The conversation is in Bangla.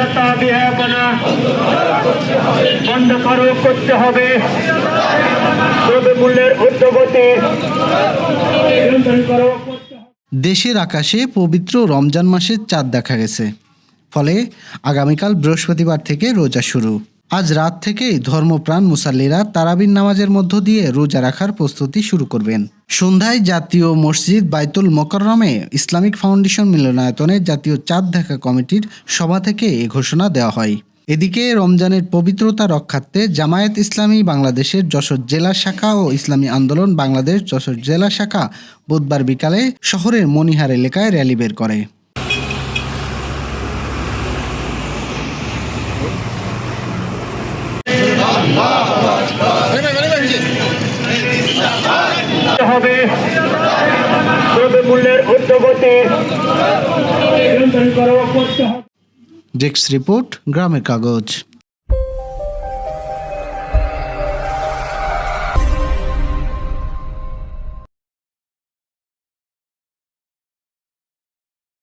অশ্লীলতা বিহাপনা বন্ধ করতে হবে। দ্রব্যমূল্যের ঊর্ধ্বগতি নিয়ন্ত্রণ করতে হবে। দেশের আকাশে পবিত্র রমজান মাসের চাঁদ দেখা গেছে, ফলে আগামীকাল বৃহস্পতিবার থেকে রোজা শুরু। আজ রাত থেকেই ধর্মপ্রাণ মুসাল্লিরা তারাবির নামাজের মধ্য দিয়ে রোজা রাখার প্রস্তুতি শুরু করবেন। সন্ধ্যায় জাতীয় মসজিদ বাইতুল মোকাররমে ইসলামিক ফাউন্ডেশন মিলনায়তনে জাতীয় চাঁদ দেখা কমিটির সভা থেকে এ ঘোষণা দেওয়া হয়। এদিকে রমজানের পবিত্রতা রক্ষার্থে জামায়াত ইসলামী বাংলাদেশের যশোর জেলা শাখা ও ইসলামী আন্দোলন বাংলাদেশ যশোর জেলা শাখা বুধবার বিকালে শহরের মনিহার এলাকায় র্যালি বের করে। হবে দ্রব্যমূল্যের ঊর্ধ্বগতি নিয়ন্ত্রণ করতে হবে। ডেস্ক রিপোর্ট, গ্রামের কাগজ।